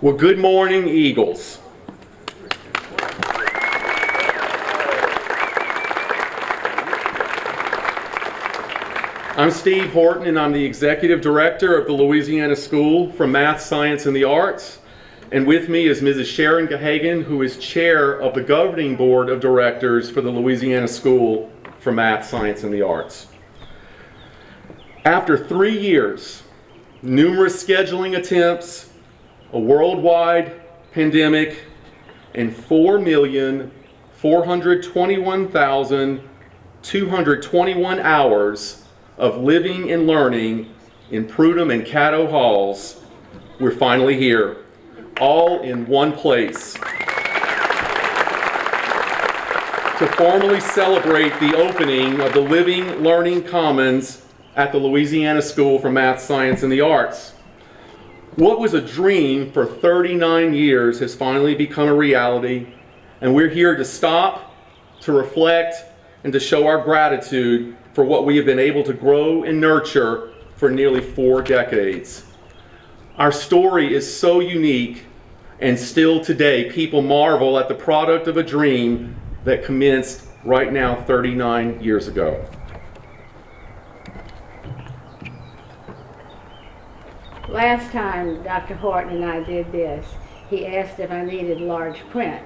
Well, good morning, Eagles. I'm Steve Horton, and I'm the Executive Director of the Louisiana School for Math, Science, and the Arts. And with me is Mrs. Sharon Gahagan, who is Chair of the Governing Board of Directors for the Louisiana School for Math, Science, and the Arts. After 3 years, numerous scheduling attempts, a worldwide pandemic, and 4,421,221 hours of living and learning in Prudhomme and Caddo halls, we're finally here, all in one place, to formally celebrate the opening of the Living Learning Commons at the Louisiana School for Math, Science, and the Arts. What was a dream for 39 years has finally become a reality, and we're here to stop, to reflect, and to show our gratitude for what we have been able to grow and nurture for nearly 4 decades. Our story is so unique, and still today people marvel at the product of a dream that commenced right now 39 years ago. Last time Dr. Horton and I did this, he asked if I needed large print.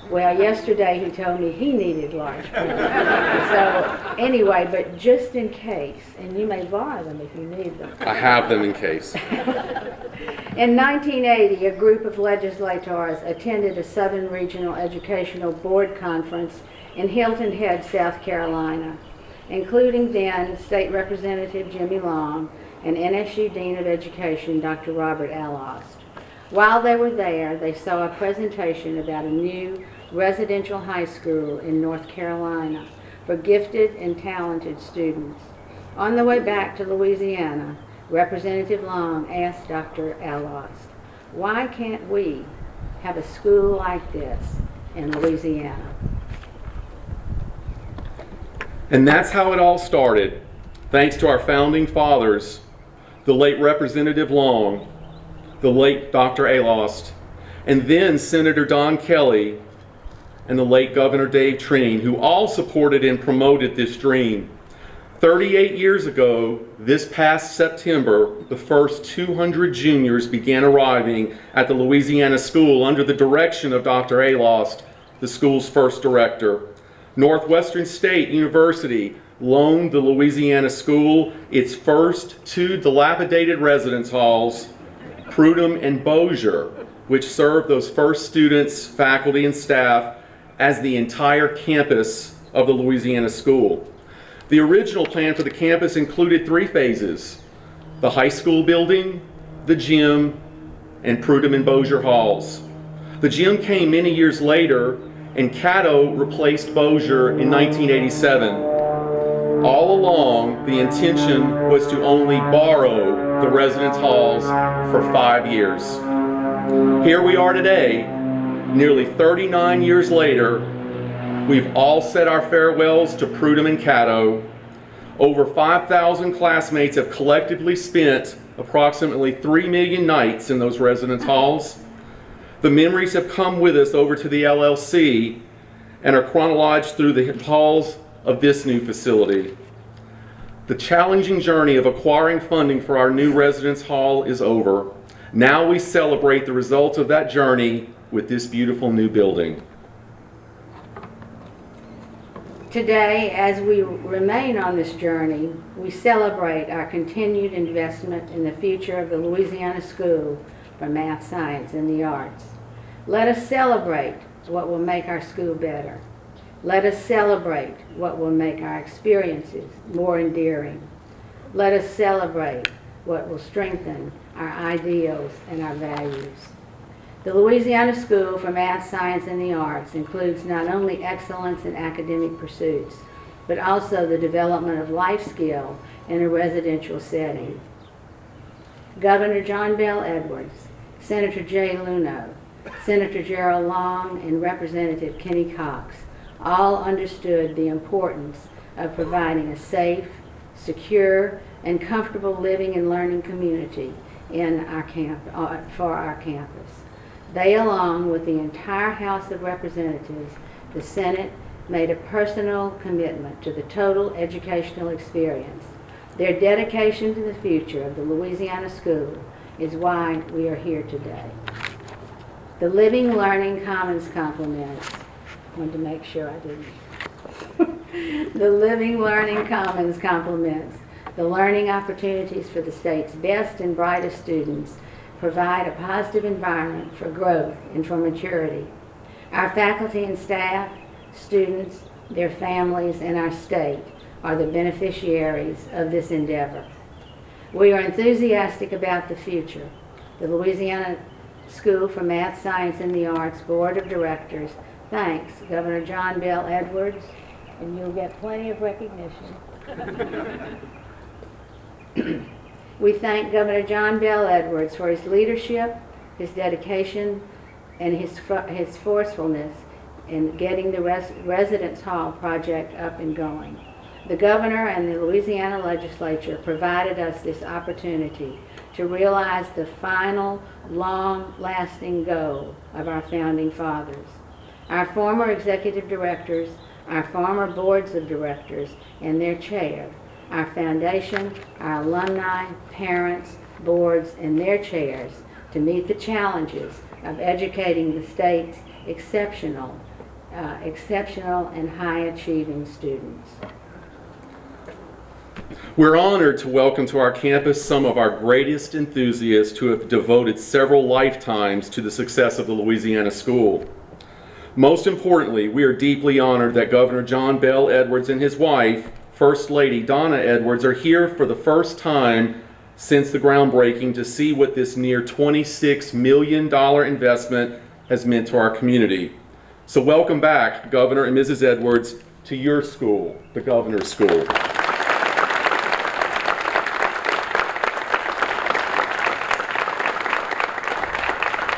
Well, yesterday he told me he needed large print. So anyway, but just in case, and you may borrow them if you need them. I have them in case. In 1980, a group of legislators attended a Southern Regional Educational Board Conference in Hilton Head, South Carolina, including then State Representative Jimmy Long and NSU Dean of Education, Dr. Robert Alost. While they were there, they saw a presentation about a new residential high school in North Carolina for gifted and talented students. On the way back to Louisiana, Representative Long asked Dr. Alost, "Why can't we have a school like this in Louisiana?" And that's how it all started, thanks to our founding fathers, the late Representative Long, the late Dr. Alost, and then Senator Don Kelly and the late Governor Dave Treen, who all supported and promoted this dream. 38 years ago, this past September, the first 200 juniors began arriving at the Louisiana School under the direction of Dr. Alost, the school's first director. Northwestern State University loaned the Louisiana School its first 2 dilapidated residence halls, Prudhomme and Bossier, which served those first students, faculty, and staff as the entire campus of the Louisiana School. The original plan for the campus included 3 phases: the high school building, the gym, and Prudhomme and Bossier halls. The gym came many years later, and Caddo replaced Bossier in 1987. All along, the intention was to only borrow the residence halls for 5 years. Here we are today, nearly 39 years later. We've all said our farewells to Prudhomme and Caddo. Over 5,000 classmates have collectively spent approximately 3 million nights in those residence halls. The memories have come with us over to the LLC and are chronologed through the halls of this new facility. The challenging journey of acquiring funding for our new residence hall is over. Now we celebrate the results of that journey with this beautiful new building. Today, as we remain on this journey, we celebrate our continued investment in the future of the Louisiana School for Math, Science, and the Arts. Let us celebrate what will make our school better. Let us celebrate what will make our experiences more endearing. Let us celebrate what will strengthen our ideals and our values. The Louisiana School for Math, Science, and the Arts includes not only excellence in academic pursuits, but also the development of life skill in a residential setting. Governor John Bell Edwards, Senator Jay Luno, Senator Gerald Long, and Representative Kenny Cox all understood the importance of providing a safe, secure, and comfortable living and learning community for our campus. They, along with the entire House of Representatives, the Senate, made a personal commitment to the total educational experience. Their dedication to the future of the Louisiana school is why we are here today. The Living Learning Commons compliments. I wanted to make sure I didn't. The Living Learning Commons compliments the learning opportunities for the state's best and brightest students, provide a positive environment for growth and for maturity. Our faculty and staff, students, their families, and our state are the beneficiaries of this endeavor. We are enthusiastic about the future. The Louisiana School for Math, Science, and the Arts Board of Directors thanks Governor John Bell Edwards, and you'll get plenty of recognition. We thank Governor John Bell Edwards for his leadership, his dedication, and his forcefulness in getting the Residence Hall project up and going. The governor and the Louisiana legislature provided us this opportunity to realize the final, long-lasting goal of our founding fathers. Our former executive directors, our former boards of directors, and their chair, our foundation, our alumni, parents, boards, and their chairs to meet the challenges of educating the state's exceptional and high-achieving students. We're honored to welcome to our campus some of our greatest enthusiasts who have devoted several lifetimes to the success of the Louisiana School. Most importantly, we are deeply honored that Governor John Bell Edwards and his wife, First Lady Donna Edwards, are here for the first time since the groundbreaking to see what this near $26 million investment has meant to our community. So welcome back, Governor and Mrs. Edwards, to your school, the Governor's School.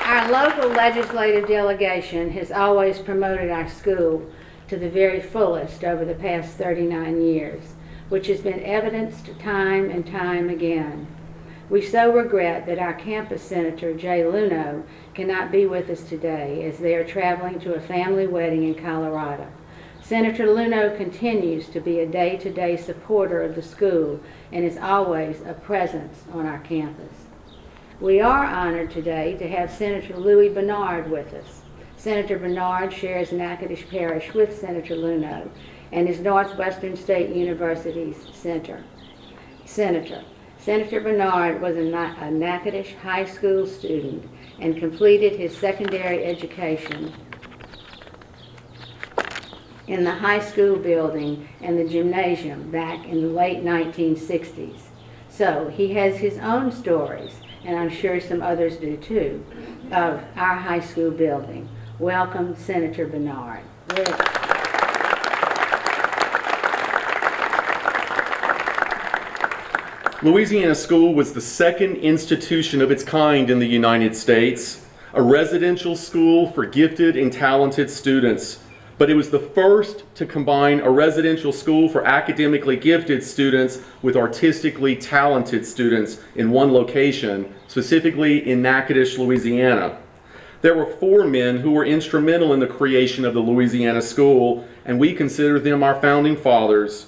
Our local legislative delegation has always promoted our school to the very fullest over the past 39 years, which has been evidenced time and time again. We so regret that our campus senator, Jay Luno, cannot be with us today as they are traveling to a family wedding in Colorado. Senator Luno continues to be a day-to-day supporter of the school and is always a presence on our campus. We are honored today to have Senator Louis Bernard with us. Senator Bernard shares Natchitoches Parish with Senator Luno and is Northwestern State University's senator. Senator Bernard was a Natchitoches high school student and completed his secondary education in the high school building and the gymnasium back in the late 1960s. So he has his own stories, and I'm sure some others do too, of our high school building. Welcome, Senator Bernard. Louisiana School was the second institution of its kind in the United States, a residential school for gifted and talented students. But it was the first to combine a residential school for academically gifted students with artistically talented students in one location, specifically in Natchitoches, Louisiana. There were 4 men who were instrumental in the creation of the Louisiana School, and we consider them our founding fathers.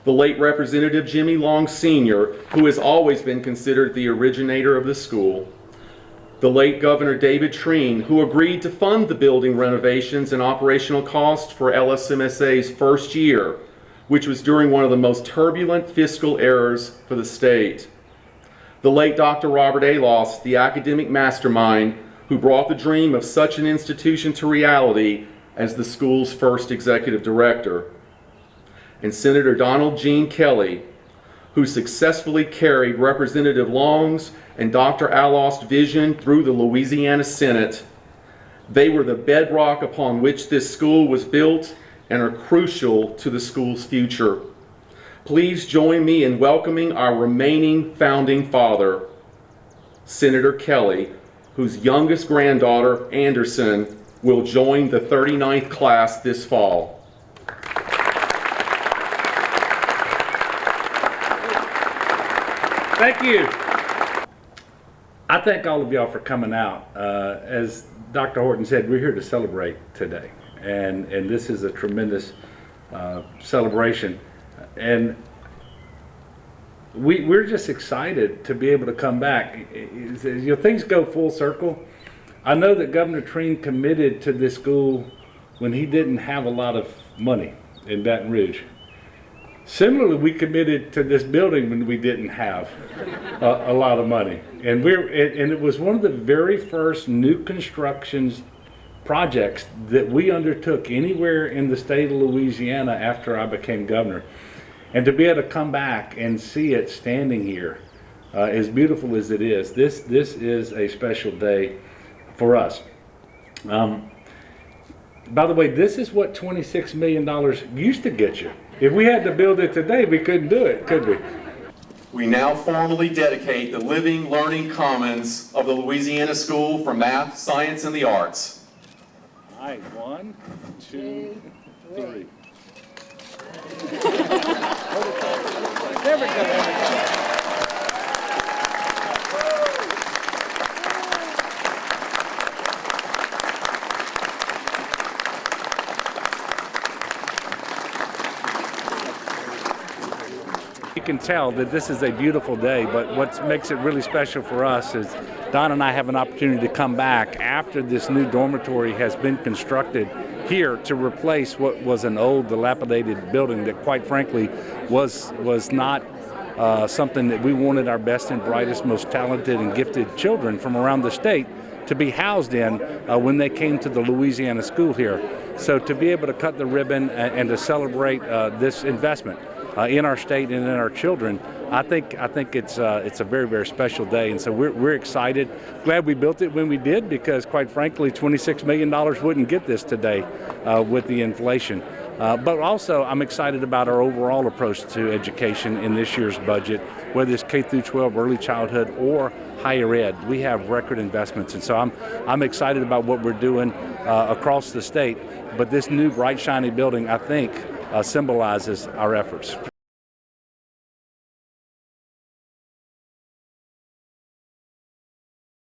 The late Representative Jimmy Long Sr., who has always been considered the originator of the school. The late Governor David Treen, who agreed to fund the building renovations and operational costs for LSMSA's first year, which was during one of the most turbulent fiscal eras for the state. The late Dr. Robert Alost, the academic mastermind, who brought the dream of such an institution to reality as the school's first executive director. And Senator Donald Gene Kelly, who successfully carried Representative Long's and Dr. Alost's vision through the Louisiana Senate. They were the bedrock upon which this school was built and are crucial to the school's future. Please join me in welcoming our remaining founding father, Senator Kelly, whose youngest granddaughter, Anderson, will join the 39th class this fall. Thank you. I thank all of y'all for coming out. As Dr. Horton said, we're here to celebrate today, and this is a tremendous celebration, and we're just excited to be able to come back. Things go full circle. I know that Governor Treen committed to this school when he didn't have a lot of money in Baton Rouge. Similarly, we committed to this building when we didn't have a lot of money, and it was one of the very first new constructions projects that we undertook anywhere in the state of Louisiana after I became governor. And to be able to come back and see it standing here, as beautiful as it is, this is a special day for us. By the way, this is what $26 million used to get you. If we had to build it today, we couldn't do it, could we? We now formally dedicate the living learning commons of the Louisiana School for Math, Science, and the Arts. All right, 1, 2, 3. Never go. You can tell that this is a beautiful day, but what makes it really special for us is Don and I have an opportunity to come back after this new dormitory has been constructed here to replace what was an old, dilapidated building that, quite frankly, was not something that we wanted our best and brightest, most talented and gifted children from around the state to be housed in when they came to the Louisiana school here. So to be able to cut the ribbon and to celebrate this investment in our state and in our children, I think it's a very, very special day, and so we're excited. Glad we built it when we did, because quite frankly, $26 million wouldn't get this today with the inflation. But also, I'm excited about our overall approach to education in this year's budget, whether it's K through 12, early childhood, or higher ed. We have record investments, and so I'm excited about what we're doing across the state. But this new bright, shiny building, I think, symbolizes our efforts.